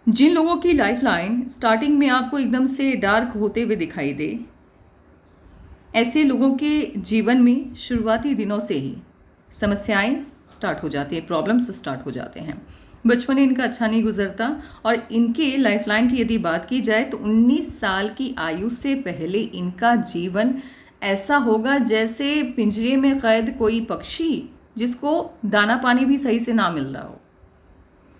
जिन लोगों की life line starting में आपको एकदम से डार्क होते हुए दिखाई दे, ऐसे लोगों के जीवन में शुरुआती दिनों से ही समस्याएं स्टार्ट हो जाती हैं, प्रॉब्लम्स स्टार्ट हो जाते हैं। बचपन इनका अच्छा नहीं गुजरता और इनके लाइफ लाइन की यदि बात की जाए तो 19 साल की आयु से पहले इनका जीवन ऐसा होगा जैसे पिंजरे में कैद कोई पक्षी जिसको दाना पानी भी सही से ना मिल रहा हो,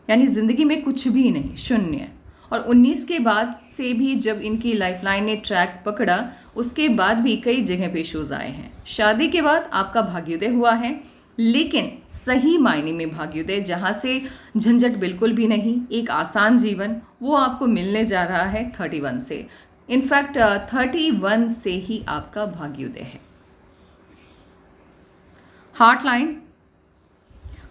यानी ज़िंदगी में कुछ भी नहीं, शून्य। और 19 के बाद से भी जब इनकी लाइफलाइन ने ट्रैक पकड़ा, उसके बाद भी कई जगह पे इश्यूज आए हैं। शादी के बाद आपका भाग्योदय हुआ है, लेकिन सही मायने में भाग्योदय, जहाँ से झंझट बिल्कुल भी नहीं, एक आसान जीवन, वो आपको मिलने जा रहा है 31 से। इनफैक्ट 31 से ही आपका भाग्योदय है। हार्ट लाइन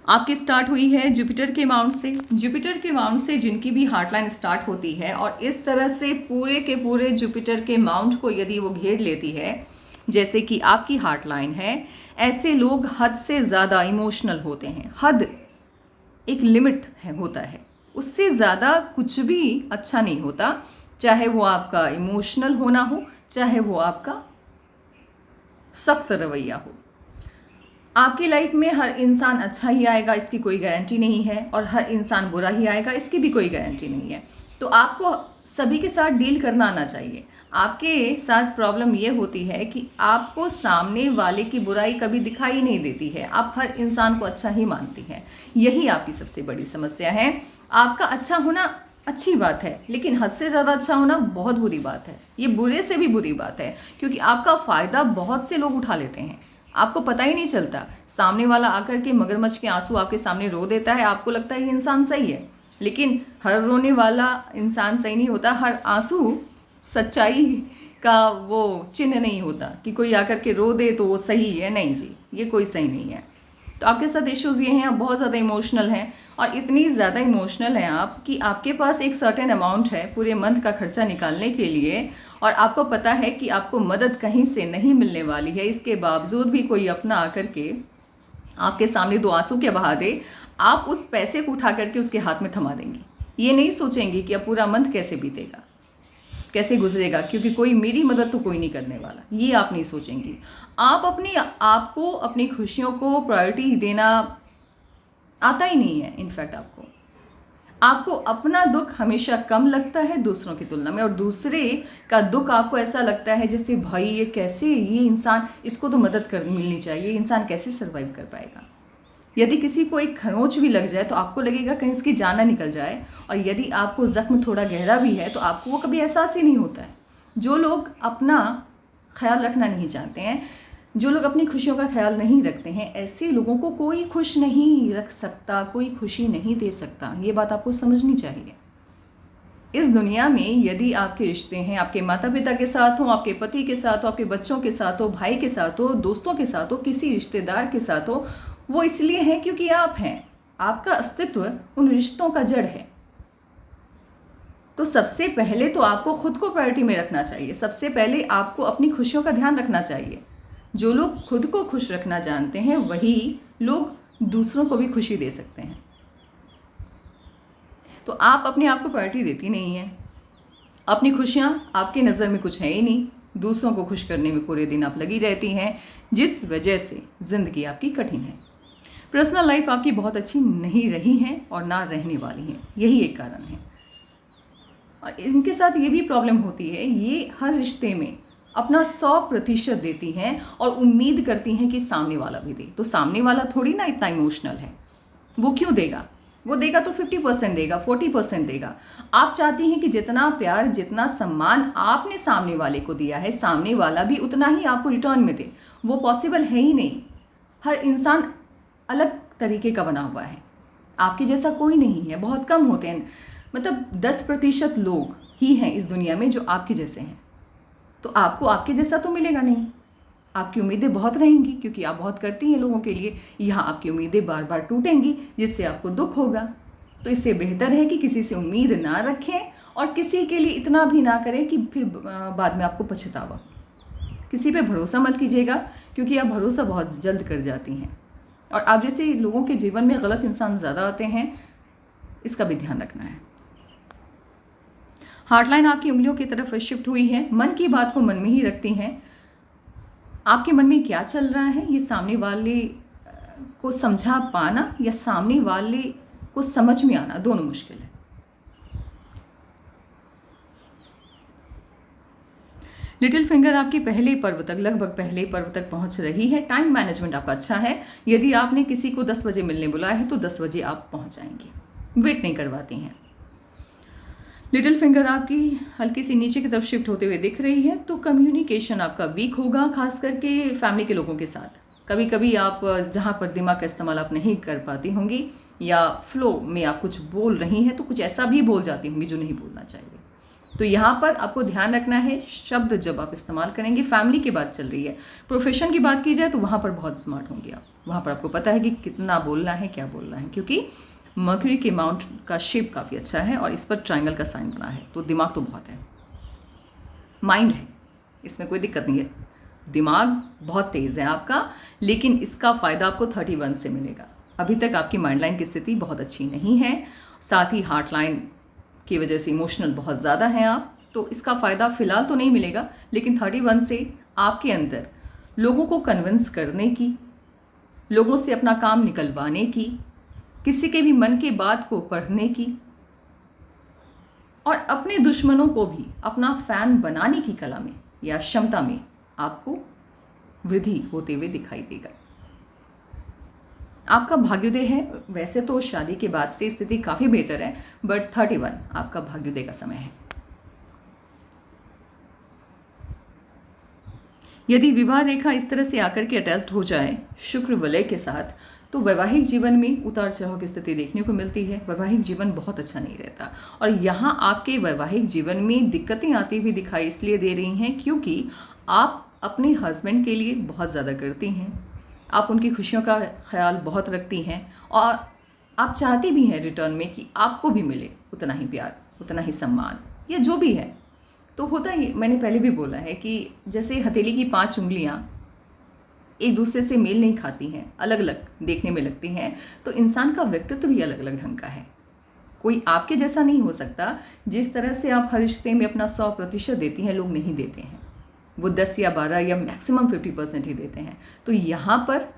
आपकी स्टार्ट हुई है जुपिटर के माउंट से। जुपिटर के माउंट से जिनकी भी हार्ट लाइन स्टार्ट होती है और इस तरह से पूरे के पूरे जुपिटर के माउंट को यदि वो घेर लेती है जैसे कि आपकी हार्ट लाइन है, ऐसे लोग हद से ज़्यादा इमोशनल होते हैं। हद एक लिमिट होता है, उससे ज़्यादा कुछ भी अच्छा नहीं होता, चाहे वो आपका इमोशनल होना हो, चाहे वो आपका सख्त रवैया हो। आपकी लाइफ में हर इंसान अच्छा ही आएगा इसकी कोई गारंटी नहीं है, और हर इंसान बुरा ही आएगा इसकी भी कोई गारंटी नहीं है। तो आपको सभी के साथ डील करना आना चाहिए। आपके साथ प्रॉब्लम ये होती है कि आपको सामने वाले की बुराई कभी दिखाई नहीं देती है, आप हर इंसान को अच्छा ही मानती हैं। यही आपकी सबसे बड़ी समस्या है। आपका अच्छा होना अच्छी बात है, लेकिन हद से ज़्यादा अच्छा होना बहुत बुरी बात है। ये बुरे से भी बुरी बात है, क्योंकि आपका फ़ायदा बहुत से लोग उठा लेते हैं, आपको पता ही नहीं चलता। सामने वाला आकर के मगरमच्छ के आंसू आपके सामने रो देता है, आपको लगता है ये इंसान सही है, लेकिन हर रोने वाला इंसान सही नहीं होता। हर आंसू सच्चाई का वो चिन्ह नहीं होता कि कोई आकर के रो दे तो वो सही है। नहीं जी, ये कोई सही नहीं है। तो आपके साथ इश्यूज़ ये हैं, आप बहुत ज़्यादा इमोशनल हैं, और इतनी ज़्यादा इमोशनल हैं आप कि आपके पास एक सर्टेन अमाउंट है पूरे मंथ का खर्चा निकालने के लिए, और आपको पता है कि आपको मदद कहीं से नहीं मिलने वाली है। इसके बावजूद भी कोई अपना आकर के आपके सामने दो आंसू के बहा दे, आप उस पैसे को उठा करके उसके हाथ में थमा देंगी। ये नहीं सोचेंगी कि अब पूरा मंथ कैसे बीतेगा, कैसे गुजरेगा, क्योंकि कोई मेरी मदद तो कोई नहीं करने वाला, ये आप नहीं सोचेंगी। आपको अपनी खुशियों को प्रायोरिटी देना आता ही नहीं है। इनफैक्ट आपको अपना दुख हमेशा कम लगता है दूसरों की तुलना में, और दूसरे का दुख आपको ऐसा लगता है जैसे भाई ये कैसे, ये इंसान, इसको तो मदद कर मिलनी चाहिए, ये इंसान कैसे सर्वाइव कर पाएगा। यदि किसी को एक खरोंच भी लग जाए तो आपको लगेगा कहीं उसकी जान ना निकल जाए, और यदि आपको ज़ख्म थोड़ा गहरा भी है तो आपको वो कभी एहसास ही नहीं होता है। जो लोग अपना ख्याल रखना नहीं चाहते हैं, जो लोग अपनी खुशियों का ख्याल नहीं रखते हैं, ऐसे लोगों को कोई खुश नहीं रख सकता, कोई खुशी नहीं दे सकता। ये बात आपको समझनी चाहिए। इस दुनिया में यदि आपके रिश्ते हैं, आपके माता पिता के साथ हो, आपके पति के साथ हो, आपके बच्चों के साथ हो, भाई के साथ हो, दोस्तों के साथ हो, किसी रिश्तेदार के साथ हो, वो इसलिए है क्योंकि आप हैं। आपका अस्तित्व उन रिश्तों का जड़ है। तो सबसे पहले तो आपको खुद को प्रायोरिटी में रखना चाहिए। सबसे पहले आपको अपनी खुशियों का ध्यान रखना चाहिए। जो लोग खुद को खुश रखना जानते हैं वही लोग दूसरों को भी खुशी दे सकते हैं। तो आप अपने आप को प्रायोरिटी देती नहीं है। अपनी खुशियाँ आपकी नज़र में कुछ है ही नहीं, दूसरों को खुश करने में पूरे दिन आप लगी रहती हैं, जिस वजह से ज़िंदगी आपकी कठिन है। पर्सनल लाइफ आपकी बहुत अच्छी नहीं रही है और ना रहने वाली है, यही एक कारण है। और इनके साथ ये भी प्रॉब्लम होती है, ये हर रिश्ते में अपना 100% देती हैं और उम्मीद करती हैं कि सामने वाला भी दे। तो सामने वाला थोड़ी ना इतना इमोशनल है, वो क्यों देगा? वो देगा तो 50% देगा, 40% देगा। आप चाहती हैं कि जितना प्यार, जितना सम्मान आपने सामने वाले को दिया है, सामने वाला भी उतना ही आपको रिटर्न में दे। वो पॉसिबल है ही नहीं। हर इंसान अलग तरीके का बना हुआ है, आपके जैसा कोई नहीं है, बहुत कम होते हैं। मतलब 10% लोग ही हैं इस दुनिया में जो आपके जैसे हैं। तो आपको आपके जैसा तो मिलेगा नहीं। आपकी उम्मीदें बहुत रहेंगी क्योंकि आप बहुत करती हैं लोगों के लिए। यहाँ आपकी उम्मीदें बार बार टूटेंगी, जिससे आपको दुख होगा। तो इससे बेहतर है कि किसी से उम्मीद ना रखें और किसी के लिए इतना भी ना करें कि फिर बाद में आपको पछतावा। किसी पे भरोसा मत कीजिएगा, क्योंकि आप भरोसा बहुत जल्द कर जाती हैं, और आप जैसे लोगों के जीवन में गलत इंसान ज़्यादा आते हैं, इसका भी ध्यान रखना है। हार्टलाइन आपकी उंगलियों की तरफ शिफ्ट हुई है, मन की बात को मन में ही रखती हैं। आपके मन में क्या चल रहा है ये सामने वाले को समझा पाना या सामने वाले को समझ में आना, दोनों मुश्किल है। लिटिल फिंगर आपके पहले पर्व तक, लगभग पहले पर्व तक पहुंच रही है। टाइम मैनेजमेंट आपका अच्छा है। यदि आपने किसी को 10 बजे मिलने बुलाया है तो 10 बजे आप पहुंच जाएंगे, वेट नहीं करवाती हैं। लिटिल फिंगर आपकी हल्की सी नीचे की तरफ शिफ्ट होते हुए दिख रही है, तो कम्युनिकेशन आपका वीक होगा, खास करके फैमिली के लोगों के साथ। कभी कभी आप जहाँ पर दिमाग का इस्तेमाल आप नहीं कर पाती होंगी या फ्लो में आप कुछ बोल रही हैं तो कुछ ऐसा भी बोल जाती होंगी जो नहीं बोलना चाहिए। तो यहाँ पर आपको ध्यान रखना है शब्द जब आप इस्तेमाल करेंगे। फैमिली की बात चल रही है। प्रोफेशन की बात की जाए तो वहाँ पर बहुत स्मार्ट होंगे आप। वहाँ पर आपको पता है कि कितना बोलना है, क्या बोलना है, क्योंकि मर्क्यूरी के माउंट का शेप काफ़ी अच्छा है और इस पर ट्रायंगल का साइन बना है, तो दिमाग तो बहुत है, माइंड है, इसमें कोई दिक्कत नहीं है। दिमाग बहुत तेज़ है आपका, लेकिन इसका फ़ायदा आपको 31 से मिलेगा। अभी तक आपकी माइंड लाइन की स्थिति बहुत अच्छी नहीं है, साथ ही हार्ट लाइन की वजह से इमोशनल बहुत ज़्यादा हैं आप, तो इसका फ़ायदा फ़िलहाल तो नहीं मिलेगा, लेकिन 31 से आपके अंदर लोगों को कन्विंस करने की, लोगों से अपना काम निकलवाने की, किसी के भी मन के बात को पढ़ने की और अपने दुश्मनों को भी अपना फैन बनाने की कला में या क्षमता में आपको वृद्धि होते हुए दिखाई देगा। आपका भाग्योदय है। वैसे तो शादी के बाद से स्थिति काफ़ी बेहतर है, बट 31 आपका भाग्योदय का समय है। यदि विवाह रेखा इस तरह से आकर के अटैच्ड हो जाए शुक्र वलय के साथ, तो वैवाहिक जीवन में उतार चढ़ाव की स्थिति देखने को मिलती है। वैवाहिक जीवन बहुत अच्छा नहीं रहता और यहाँ आपके वैवाहिक जीवन में दिक्कतें आती हुई दिखाई इसलिए दे रही हैं क्योंकि आप अपने हस्बैंड के लिए बहुत ज़्यादा करती हैं, आप उनकी खुशियों का ख्याल बहुत रखती हैं और आप चाहती भी हैं रिटर्न में कि आपको भी मिले उतना ही प्यार, उतना ही सम्मान या जो भी है। तो होता ही, मैंने पहले भी बोला है कि जैसे हथेली की 5 उंगलियां एक दूसरे से मेल नहीं खाती हैं, अलग अलग देखने में लगती हैं, तो इंसान का व्यक्तित्व भी अलग अलग ढंग का है। कोई आपके जैसा नहीं हो सकता। जिस तरह से आप हर रिश्ते में अपना 100% देती हैं, लोग नहीं देते हैं। वो 10 या 12 या मैक्सिमम 50% ही देते हैं। तो यहाँ पर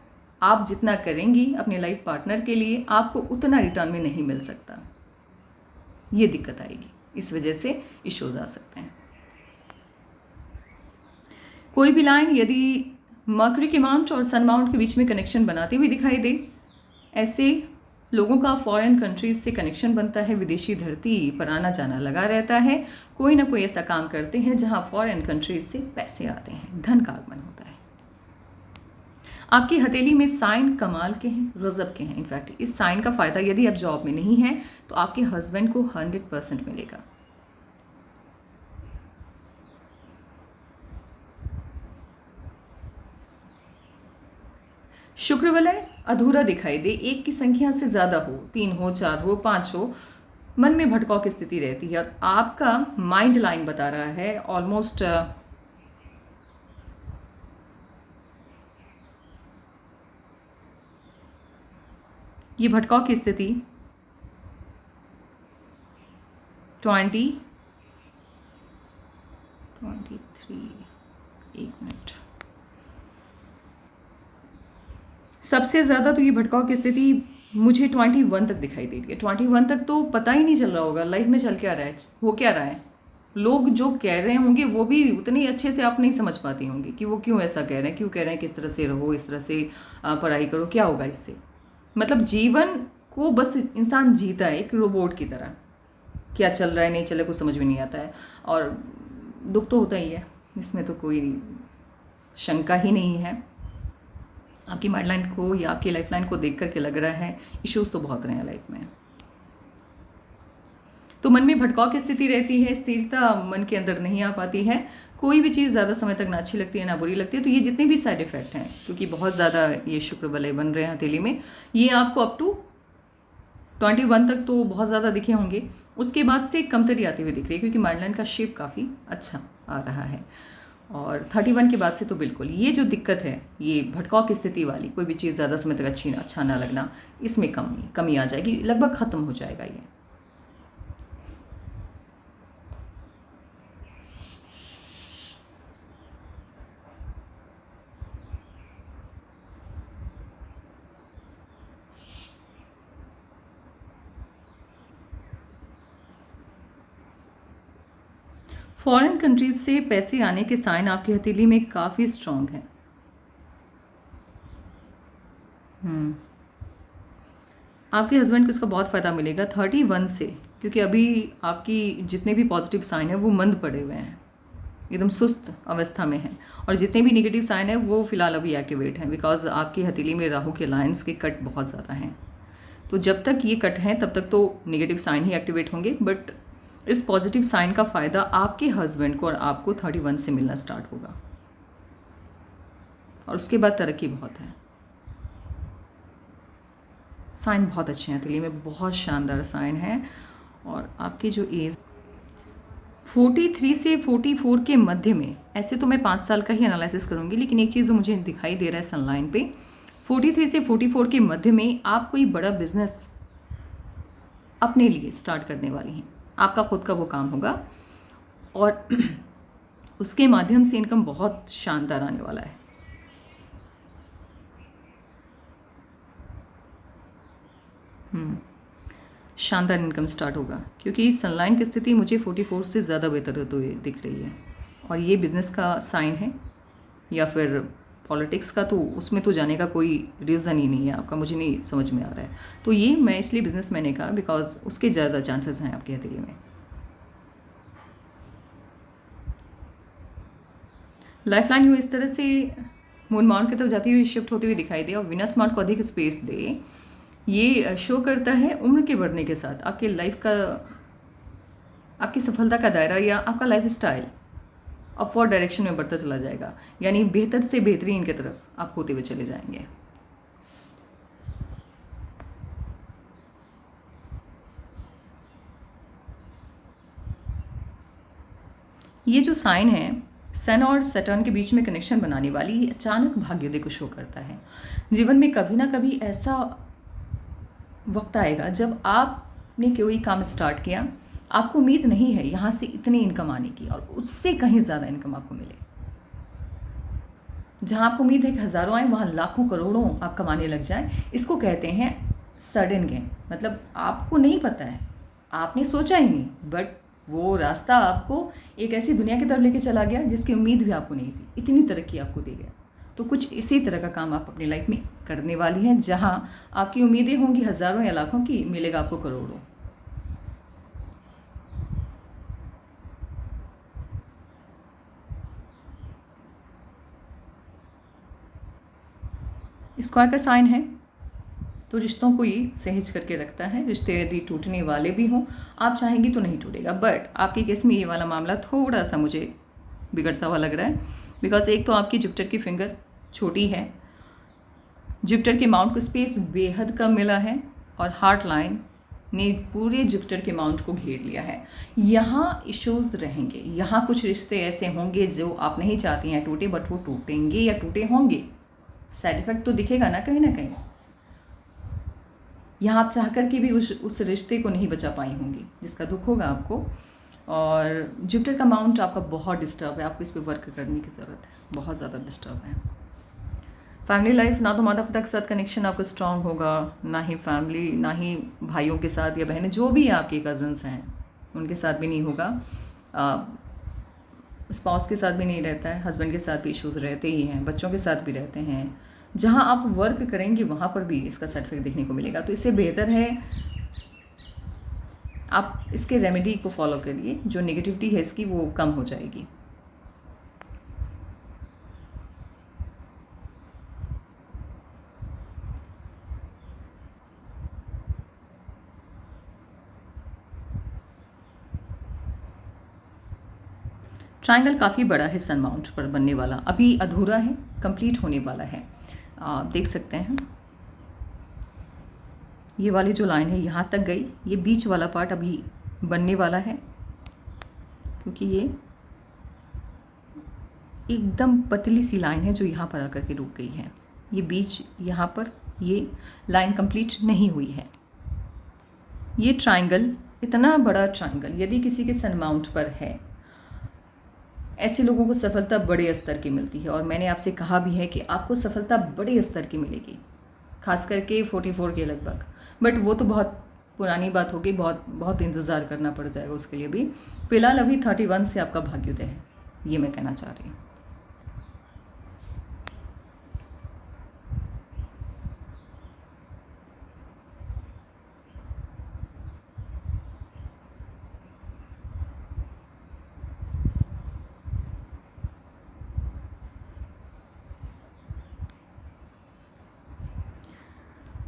आप जितना करेंगी अपने लाइफ पार्टनर के लिए, आपको उतना रिटर्न में नहीं मिल सकता। ये दिक्कत आएगी, इस वजह से इश्यूज आ सकते हैं। कोई भी लाइन यदि मर्क्यूरी के माउंट और सन माउंट के बीच में कनेक्शन बनाती हुई दिखाई दे, ऐसे लोगों का फॉरेन कंट्रीज से कनेक्शन बनता है, विदेशी धरती पर आना जाना लगा रहता है। कोई ना कोई ऐसा काम करते हैं जहां फॉरेन कंट्रीज से पैसे आते हैं, धन का आगमन होता है। आपकी हथेली में साइन कमाल के हैं, गजब के हैं। इनफैक्ट इस साइन का फ़ायदा यदि आप जॉब में नहीं हैं तो आपके हस्बैंड को 100% मिलेगा। शुक्र वलय अधूरा दिखाई दे, 1 की संख्या से ज़्यादा हो, 3 हो, 4 हो, 5 हो, मन में भटकाव की स्थिति रहती है और आपका माइंड लाइन बता रहा है ऑलमोस्ट ये भटकाव की स्थिति 23, 1 मिनट, सबसे ज़्यादा तो ये भटकाव की स्थिति मुझे 21 तक दिखाई दे रही है। 21 तक तो पता ही नहीं चल रहा होगा लाइफ में चल क्या रहा है, हो क्या रहा है। लोग जो कह रहे होंगे वो भी उतनी अच्छे से आप नहीं समझ पाती होंगी कि वो क्यों ऐसा कह रहे हैं, क्यों कह रहे हैं, किस तरह से रहो, इस तरह से पढ़ाई करो, क्या होगा इससे। मतलब जीवन को बस इंसान जीता है एक रोबोट की तरह, क्या चल रहा है नहीं चल रहा है कुछ समझ में नहीं आता है और दुख तो होता ही है, इसमें तो कोई शंका ही नहीं है। आपकी माइंड लाइन को या आपकी लाइफ लाइन को देख करके लग रहा है इश्यूज तो बहुत रहे हैं लाइफ में। तो मन में भटकाव की स्थिति रहती है, स्थिरता मन के अंदर नहीं आ पाती है, कोई भी चीज़ ज़्यादा समय तक ना अच्छी लगती है ना बुरी लगती है। तो ये जितने भी साइड इफ़ेक्ट हैं, क्योंकि बहुत ज़्यादा ये शुक्र वलय बन रहे हैं हथेली में, ये आपको अप टू 21 तक तो बहुत ज़्यादा दिखे होंगे। उसके बाद से कमतरी आती हुई दिख रही है क्योंकि माइंड लाइन का शेप काफ़ी अच्छा आ रहा है। और 31 के बाद से तो बिल्कुल ये जो दिक्कत है, ये भटकाव की स्थिति वाली, कोई भी चीज़ ज़्यादा समय तक अच्छा ना लगना, इसमें कमी आ जाएगी, लगभग ख़त्म हो जाएगा ये। फॉरेन कंट्रीज से पैसे आने के साइन आपकी हथेली में काफ़ी स्ट्रांग है। आपके हस्बैंड को इसका बहुत फ़ायदा मिलेगा 31 से, क्योंकि अभी आपकी जितने भी पॉजिटिव साइन है वो मंद पड़े हुए हैं, एकदम सुस्त अवस्था में हैं, और जितने भी नेगेटिव साइन है वो फिलहाल अभी एक्टिवेट हैं, बिकॉज आपकी हथेली में राहु के लाइन्स के कट बहुत ज़्यादा हैं। तो जब तक ये कट हैं तब तक तो नेगेटिव साइन ही एक्टिवेट होंगे, बट इस पॉजिटिव साइन का फ़ायदा आपके हस्बैंड को और आपको 31 से मिलना स्टार्ट होगा, और उसके बाद तरक्की बहुत है। साइन बहुत अच्छे हैं हथेली में, बहुत शानदार साइन है। और आपकी जो एज 43 से 44 के मध्य में, ऐसे तो मैं 5 साल का ही एनालिसिस करूँगी, लेकिन एक चीज़ जो मुझे दिखाई दे रहा है सनलाइन पे, 43 से 44 के मध्य में आप कोई बड़ा बिजनेस अपने लिए स्टार्ट करने वाली हैं। आपका खुद का वो काम होगा और उसके माध्यम से इनकम बहुत शानदार आने वाला है। शानदार इनकम स्टार्ट होगा, क्योंकि सनलाइन की स्थिति मुझे 44 से ज़्यादा बेहतर होते हुए दिख रही है, और ये बिज़नेस का साइन है या फिर पॉलिटिक्स का, तो उसमें तो जाने का कोई रीज़न ही नहीं है आपका, मुझे नहीं समझ में आ रहा है। तो ये मैं इसलिए बिज़नेस मैंने कहा बिकॉज उसके ज़्यादा चांसेस हैं आपके हथेली में। लाइफ लाइन इस तरह से मून माउंट की तरफ जाती हुई शिफ्ट होती हुई दिखाई दे और विनस माउंट को अधिक स्पेस दे, ये शो करता है उम्र के बढ़ने के साथ आपके लाइफ का, आपकी सफलता का दायरा या आपका लाइफ स्टाइल अपवर्ड डायरेक्शन में बढ़ता चला जाएगा, यानी बेहतर से बेहतरीन की तरफ आप होते हुए चले जाएंगे। ये जो साइन है सन और सैटर्न के बीच में कनेक्शन बनाने वाली, अचानक भाग्योदय को शो करता है। जीवन में कभी ना कभी ऐसा वक्त आएगा जब आपने कोई काम स्टार्ट किया, आपको उम्मीद नहीं है यहाँ से इतनी इनकम आने की, और उससे कहीं ज़्यादा इनकम आपको मिले। जहाँ आपको उम्मीद है कि हज़ारों आए, वहाँ लाखों करोड़ों आप कमाने लग जाए। इसको कहते हैं सडन गेन। मतलब आपको नहीं पता है, आपने सोचा ही नहीं, बट वो रास्ता आपको एक ऐसी दुनिया की तरफ लेके चला गया जिसकी उम्मीद भी आपको नहीं थी, इतनी तरक्की आपको दे गया। तो कुछ इसी तरह का काम आप अपनी लाइफ में करने वाली हैं, जहाँ आपकी उम्मीदें होंगी हज़ारों या लाखों की, मिलेगा आपको करोड़ों। स्क्वायर का साइन है, तो रिश्तों को ये सहेज करके रखता है। रिश्ते यदि टूटने वाले भी हों, आप चाहेंगी तो नहीं टूटेगा, बट आपके केस में ये वाला मामला थोड़ा सा मुझे बिगड़ता हुआ लग रहा है, बिकॉज एक तो आपकी जुपिटर की फिंगर छोटी है, जुपिटर के माउंट को स्पेस बेहद कम मिला है, और हार्ट लाइन ने पूरे जुपिटर के माउंट को घेर लिया है। यहाँ इश्यूज़ रहेंगे, यहाँ कुछ रिश्ते ऐसे होंगे जो आप नहीं चाहती हैं टूटे, बट वो टूटेंगे या टूटे होंगे। साइड इफेक्ट तो दिखेगा ना कहीं यहाँ आप चाह कर के भी उस रिश्ते को नहीं बचा पाई होंगी, जिसका दुख होगा आपको। और जुपिटर का माउंट आपका बहुत डिस्टर्ब है, आपको इस पर वर्क करने की ज़रूरत है, बहुत ज़्यादा डिस्टर्ब है। फैमिली लाइफ, ना तो माता पिता के साथ कनेक्शन आपका स्ट्रांग होगा, ना ही फैमिली, ना ही भाइयों के साथ या बहनें जो भी आपके कज़न्स हैं उनके साथ भी नहीं होगा। स्पाउस के साथ भी नहीं रहता है, हस्बैंड के साथ भी इश्यूज़ रहते ही हैं, बच्चों के साथ भी रहते हैं। जहाँ आप वर्क करेंगे वहाँ पर भी इसका साइड इफेक्ट देखने को मिलेगा। तो इससे बेहतर है आप इसके रेमेडी को फॉलो करिए, जो नेगेटिविटी है इसकी वो कम हो जाएगी। ट्रायंगल काफ़ी बड़ा है सन माउंट पर बनने वाला, अभी अधूरा है, कंप्लीट होने वाला है। आप देख सकते हैं ये वाली जो लाइन है यहाँ तक गई, ये बीच वाला पार्ट अभी बनने वाला है, क्योंकि ये एकदम पतली सी लाइन है जो यहाँ पर आकर के रुक गई है। ये बीच यहाँ पर ये लाइन कंप्लीट नहीं हुई है। ये ट्रायंगल, इतना बड़ा ट्रायंगल यदि किसी के सन माउंट पर है, ऐसे लोगों को सफलता बड़े स्तर की मिलती है। और मैंने आपसे कहा भी है कि आपको सफलता बड़े स्तर की मिलेगी, खास करके 44 के लगभग। बट वो तो बहुत पुरानी बात होगी, बहुत बहुत इंतज़ार करना पड़ जाएगा उसके लिए भी। फिलहाल अभी 31 से आपका भाग्योदय है, ये मैं कहना चाह रही हूँ।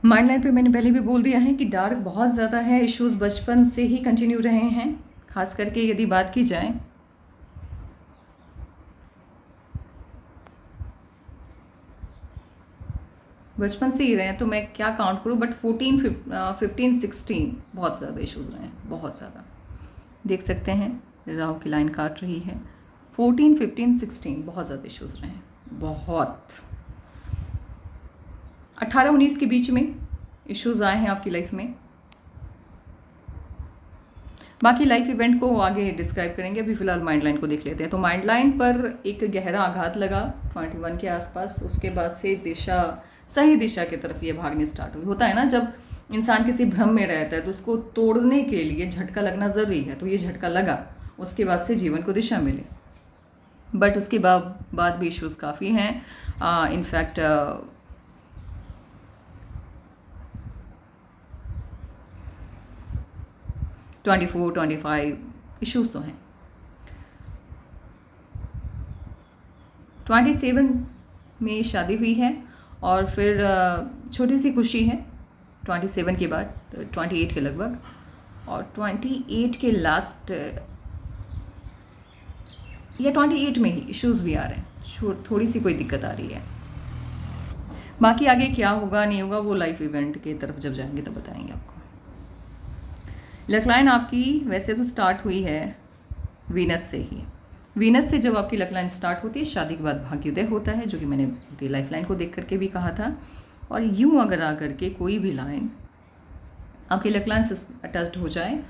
माइंड लाइन पे मैंने पहले भी बोल दिया है कि डार्क बहुत ज़्यादा है, इश्यूज बचपन से ही कंटिन्यू रहे हैं। खास करके यदि बात की जाए बचपन से ही रहे हैं, तो मैं क्या काउंट करूं, बट 15 16 बहुत ज़्यादा इश्यूज रहे हैं, बहुत ज़्यादा। देख सकते हैं राहु की लाइन काट रही है। 14 15 16 बहुत ज़्यादा इश्यूज रहे हैं, बहुत। 18 19 के बीच में इश्यूज आए हैं आपकी लाइफ में। बाकी लाइफ इवेंट को आगे डिस्क्राइब करेंगे, अभी फिलहाल माइंड लाइन को देख लेते हैं। तो माइंड लाइन पर एक गहरा आघात लगा 21 के आसपास, उसके बाद से दिशा, सही दिशा की तरफ ये भागने स्टार्ट हुई। होता है ना, जब इंसान किसी भ्रम में रहता है तो उसको तोड़ने के लिए झटका लगना ज़रूरी है, तो ये झटका लगा, उसके बाद से जीवन को दिशा मिली। बट उसके बाद भी इश्यूज काफ़ी हैं। इनफैक्ट 24 25 इश्यूज तो हैं। 27 में शादी हुई है और फिर छोटी सी खुशी है 27 के बाद, 28 के लगभग, और 28 के लास्ट या 28 में ही इश्यूज भी आ रहे हैं, थोड़ी सी कोई दिक्कत आ रही है। बाकी आगे क्या होगा नहीं होगा वो लाइफ इवेंट की तरफ जब जाएंगे तब बताएंगे आपको। लक लाइन आपकी वैसे तो स्टार्ट हुई है वीनस से ही। वीनस से जब आपकी लक लाइन स्टार्ट होती है, शादी के बाद भाग्योदय होता है, जो कि मैंने उनकी लाइफ लाइन को देख करके भी कहा था। और यूं अगर आकर के कोई भी लाइन आपकी लक लाइन से अटैच्ड हो जाए,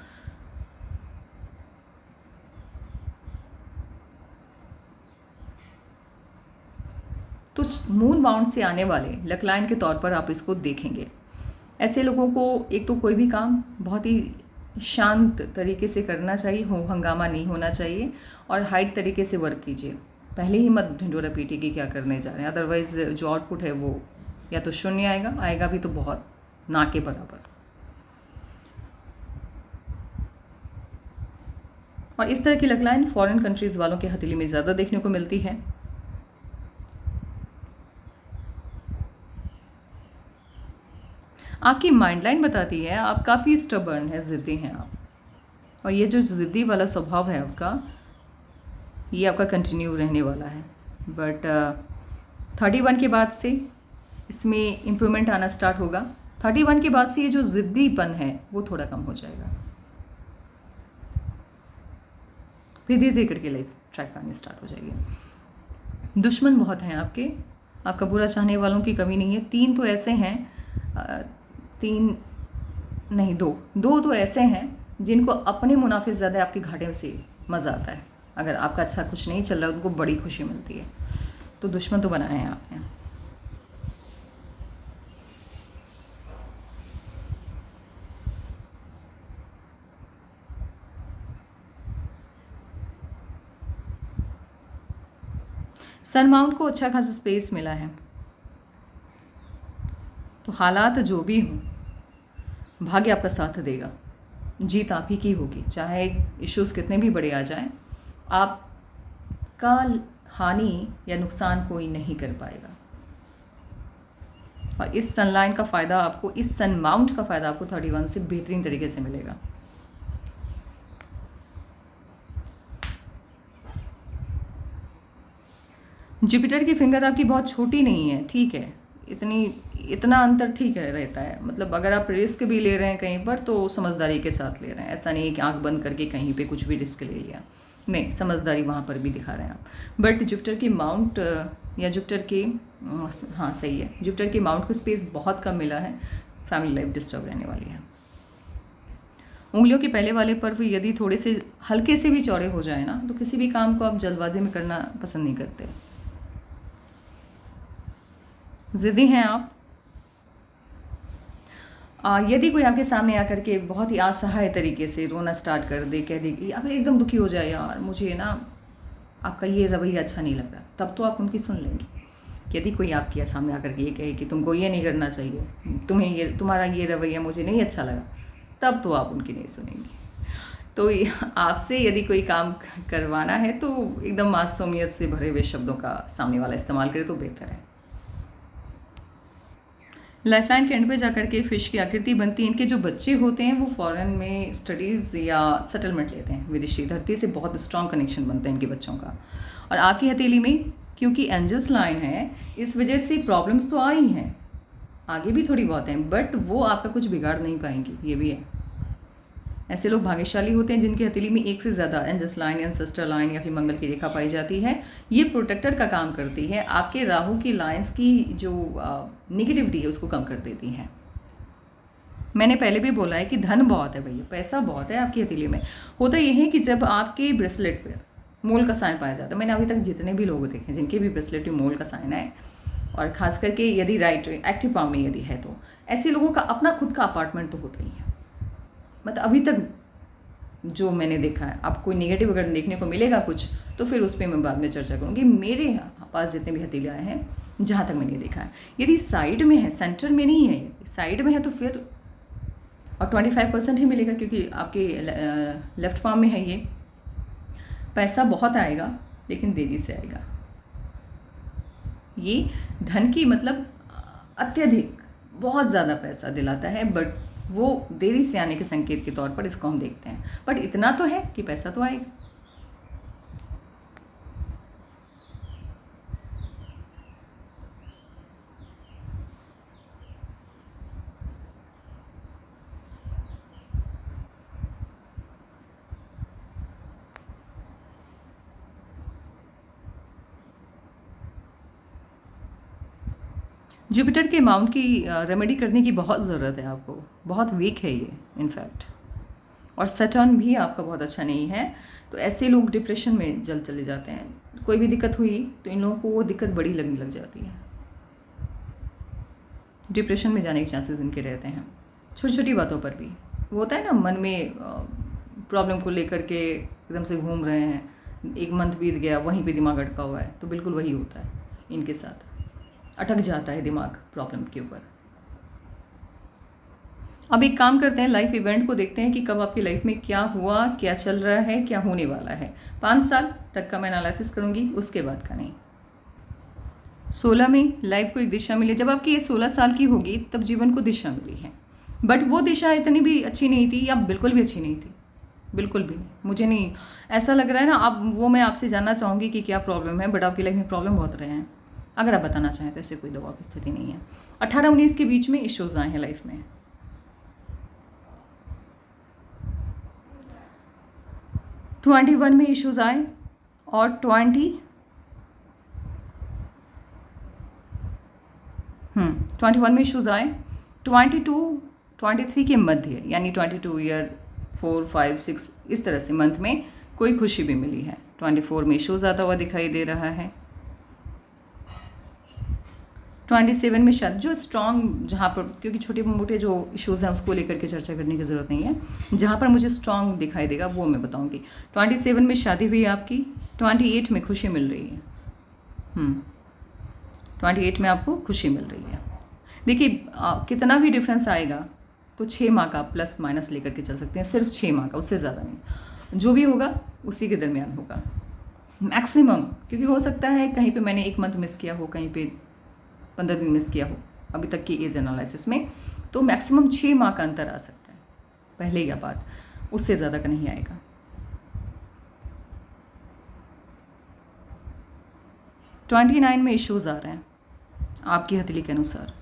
तो मून बाउंड से आने वाले लक लाइन के तौर पर आप इसको देखेंगे। ऐसे लोगों को एक तो कोई भी काम बहुत ही शांत तरीके से करना चाहिए, हो हंगामा नहीं होना चाहिए, और हाइट तरीके से वर्क कीजिए। पहले ही मत ढिंडोरा पीटिए कि क्या करने जा रहे हैं, अदरवाइज जो आउटपुट है वो या तो शून्य आएगा भी तो बहुत ना के बराबर। और इस तरह की लक लाइन फॉरेन कंट्रीज वालों के हथेली में ज़्यादा देखने को मिलती है। आपकी माइंड लाइन बताती है आप काफ़ी स्टबर्न है, ज़िद्दी हैं आप, और ये जो ज़िद्दी वाला स्वभाव है आपका, ये आपका कंटिन्यू रहने वाला है। बट 31 के बाद से इसमें इम्प्रूवमेंट आना स्टार्ट होगा। 31 के बाद से ये जो ज़िद्दीपन है वो थोड़ा कम हो जाएगा, फिर धीरे धीरे करके लाइफ ट्रैक पर आनी स्टार्ट हो जाएगी। दुश्मन बहुत हैं आपका बुरा चाहने वालों की कमी नहीं है। 3 तो ऐसे हैं, 3 नहीं 2 तो ऐसे हैं जिनको अपने मुनाफे से ज़्यादा आपके घाटे से मज़ा आता है। अगर आपका अच्छा कुछ नहीं चल रहा है उनको बड़ी खुशी मिलती है, तो दुश्मन तो बनाए हैं आपने। सन माउंट को अच्छा खासा स्पेस मिला है, तो हालात जो भी हों भाग्य आपका साथ देगा, जीत आप ही की होगी। चाहे इश्यूज कितने भी बड़े आ जाएं, आपका हानि या नुकसान कोई नहीं कर पाएगा। और इस सनलाइन का फ़ायदा आपको, इस सन माउंट का फ़ायदा आपको 31 से बेहतरीन तरीके से मिलेगा। जुपिटर की फिंगर आपकी बहुत छोटी नहीं है, ठीक है, इतना अंतर ठीक है रहता है। मतलब अगर आप रिस्क भी ले रहे हैं कहीं पर तो समझदारी के साथ ले रहे हैं, ऐसा नहीं है कि आंख बंद करके कहीं पे कुछ भी रिस्क ले लिया, नहीं, समझदारी वहाँ पर भी दिखा रहे हैं आप। बट जुपिटर की माउंट या जुपिटर के, हाँ सही है, जुपिटर के माउंट को स्पेस बहुत कम मिला है, फैमिली लाइफ डिस्टर्ब रहने वाली है। उंगलियों के पहले वाले पर्व यदि थोड़े से हल्के से भी चौड़े हो जाए ना, तो किसी भी काम को आप जल्दबाजी में करना पसंद नहीं करते। ज़िद्दी हैं आप, यदि कोई आपके सामने आकर के बहुत ही असहाय तरीके से रोना स्टार्ट कर दे, कह दे कि अब एकदम दुखी हो जाए, यार मुझे ना आपका ये रवैया अच्छा नहीं लग रहा, तब तो आप उनकी सुन लेंगे। यदि कोई आपके सामने आकर के ये कहे कि तुमको ये नहीं करना चाहिए, तुम्हारा ये रवैया मुझे नहीं अच्छा लगा, तब तो आप उनकी नहीं सुनेंगे। तो आपसे यदि कोई काम करवाना है तो एकदम मासूमियत से भरे हुए शब्दों का सामने वाला इस्तेमाल करे तो बेहतर है। लाइफलाइन के एंड पे जाकर के फ़िश की आकृति बनती है। इनके जो बच्चे होते हैं वो फॉरेन में स्टडीज़ या सेटलमेंट लेते हैं विदेशी धरती से, बहुत स्ट्रॉन्ग कनेक्शन बनता है इनके बच्चों का। और आपकी हथेली में क्योंकि एंजल्स लाइन है, इस वजह से प्रॉब्लम्स तो आई हैं, आगे भी थोड़ी बहुत हैं, बट वो आपका कुछ बिगाड़ नहीं पाएंगी, ये भी है। ऐसे लोग भाग्यशाली होते हैं जिनकी हथेली में एक से ज़्यादा एंजल्स लाइन, एंसेस्टर लाइन या फिर मंगल की रेखा पाई जाती है। ये प्रोटेक्टर का काम करती है, आपके राहु की लाइंस की जो निगेटिविटी है उसको कम कर देती है। मैंने पहले भी बोला है कि धन बहुत है भैया, पैसा बहुत है आपकी हथेली में। होता यह है कि जब आपके ब्रेसलेट पर मोल का साइन पाया जाता है, मैंने अभी तक जितने भी लोग देखे जिनके भी ब्रेसलेट में मोल का साइन है, और ख़ास करके यदि राइट एक्टिव पाम में यदि है, तो ऐसे लोगों का अपना खुद का अपार्टमेंट तो होता ही है। मतलब अभी तक जो मैंने देखा है, आपको कोई नेगेटिव अगर देखने को मिलेगा कुछ, तो फिर उस पर मैं बाद में चर्चा करूँगी। मेरे पास जितने भी हथेलियाँ हैं, जहाँ तक मैंने देखा है, यदि साइड में है, सेंटर में नहीं है, साइड में है, तो फिर और 25% ही मिलेगा, क्योंकि आपके लेफ्ट पाम में है ये। पैसा बहुत आएगा लेकिन देरी से आएगा। ये धन की मतलब अत्यधिक बहुत ज़्यादा पैसा दिलाता है, बट वो देरी से आने के संकेत के तौर पर इसको हम देखते हैं। बट इतना तो है कि पैसा तो आएगा। जुपिटर के माउंट की रेमेडी करने की बहुत ज़रूरत है आपको, बहुत वीक है ये इनफैक्ट। और सैटर्न भी आपका बहुत अच्छा नहीं है, तो ऐसे लोग डिप्रेशन में जल्द चले जाते हैं। कोई भी दिक्कत हुई तो इन लोगों को वो दिक्कत बड़ी लगने लग जाती है, डिप्रेशन में जाने के चांसेस इनके रहते हैं। छोटी छोटी बातों पर भी वो होता है ना, मन में प्रॉब्लम को लेकर के एकदम से घूम रहे हैं, एक मंथ बीत गया, वहीं पे दिमाग अटका हुआ है, तो बिल्कुल वही होता है इनके साथ, अटक जाता है दिमाग प्रॉब्लम के ऊपर। अब एक काम करते हैं, लाइफ इवेंट को देखते हैं कि कब आपकी लाइफ में क्या हुआ, क्या चल रहा है, क्या होने वाला है। 5 साल तक का मैं एनालिसिस करूंगी, उसके बाद का नहीं। 16 में लाइफ को एक दिशा मिली। जब आपकी ये 16 साल की होगी तब जीवन को दिशा मिली है, बट वो दिशा इतनी भी अच्छी नहीं थी, या बिल्कुल भी अच्छी नहीं थी, बिल्कुल भी नहीं। मुझे नहीं ऐसा लग रहा है ना, अब वो मैं आपसे जानना चाहूँगी कि क्या प्रॉब्लम है, बट आपकी लाइफ में प्रॉब्लम बहुत रहे हैं। अगर आप बताना चाहें तो ऐसे कोई दबाव की स्थिति नहीं है। 18-19 के बीच में इश्यूज आए हैं लाइफ में। 21 में इश्यूज आए, और 21 में इश्यूज आए। 23 के मध्य, यानी 22 ईयर 4, 5, 6 इस तरह से मंथ में कोई खुशी भी मिली है। 24 में इश्यूज आता हुआ दिखाई दे रहा है। 27 में शायद जो स्ट्रॉन्ग, जहाँ पर, क्योंकि छोटे मोटे जो इश्यूज़ हैं उसको लेकर के चर्चा करने की ज़रूरत नहीं है, जहाँ पर मुझे स्ट्रॉन्ग दिखाई देगा वो मैं बताऊंगी। 27 में शादी हुई आपकी, 28 में खुशी मिल रही है। 28 में आपको खुशी मिल रही है। देखिए कितना भी डिफरेंस आएगा तो 6 माह का प्लस माइनस लेकर के चल सकते हैं, सिर्फ 6 माह का, उससे ज़्यादा नहीं। जो भी होगा उसी के दरमियान होगा मैक्सिमम, क्योंकि हो सकता है कहीं पे मैंने 1 मंथ मिस किया हो, कहीं पे 15 दिन मिस किया हो अभी तक की एज एनालिसिस में, तो मैक्सिमम 6 माह का अंतर आ सकता है, पहले या बाद, उससे ज़्यादा का नहीं आएगा। तो 29 में इश्यूज़ आ रहे हैं आपकी हथेली के अनुसार।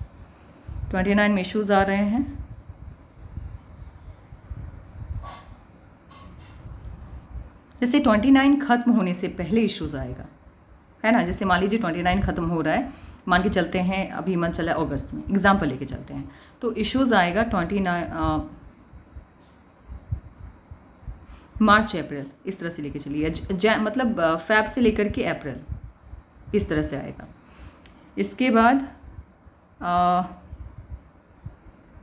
29 में इश्यूज़ आ रहे हैं। जैसे 29 खत्म होने से पहले इश्यूज़ आएगा, है ना। जैसे मान लीजिए 29 खत्म हो रहा है, मान के चलते हैं अभी मंथ चला है अगस्त में, एग्जाम्पल लेके चलते हैं, तो इश्यूज़ आएगा 29 मार्च अप्रैल इस तरह से लेके चलिए, मतलब फैब से लेकर के अप्रैल इस तरह से आएगा। इसके बाद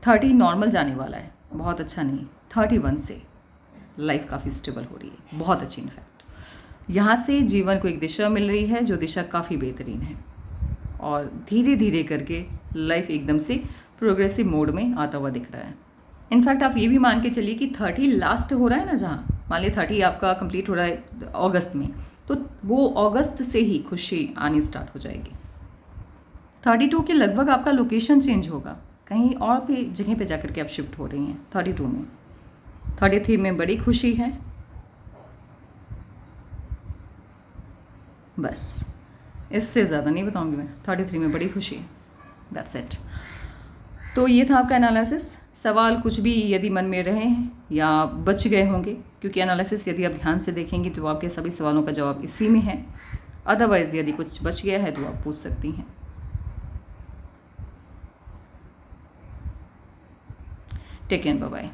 30 नॉर्मल जाने वाला है, बहुत अच्छा नहीं। 31 से लाइफ काफ़ी स्टेबल हो रही है, बहुत अच्छी इनफैक्ट। यहाँ से जीवन को एक दिशा मिल रही है जो दिशा काफ़ी बेहतरीन है, और धीरे धीरे करके लाइफ एकदम से प्रोग्रेसिव मोड में आता हुआ दिख रहा है। इनफैक्ट आप ये भी मान के चलिए कि 30 लास्ट हो रहा है ना, जहाँ मान लीजिए 30 आपका कंप्लीट हो रहा है अगस्त में, तो वो अगस्त से ही खुशी आनी स्टार्ट हो जाएगी। 32 के लगभग आपका लोकेशन चेंज होगा, कहीं और भी जगह पे जाकर के आप शिफ्ट हो रही हैं 32 में। 33 में बड़ी खुशी है, बस इससे ज़्यादा नहीं बताऊंगी मैं। 33 में बड़ी खुशी है, दैट्स इट। तो ये था आपका एनालिसिस। सवाल कुछ भी यदि मन में रहे हैं या बच गए होंगे, क्योंकि एनालिसिस यदि आप ध्यान से देखेंगे तो आपके सभी सवालों का जवाब इसी में है। अदरवाइज़ यदि कुछ बच गया है तो आप पूछ सकती हैं। Take care, bye bye.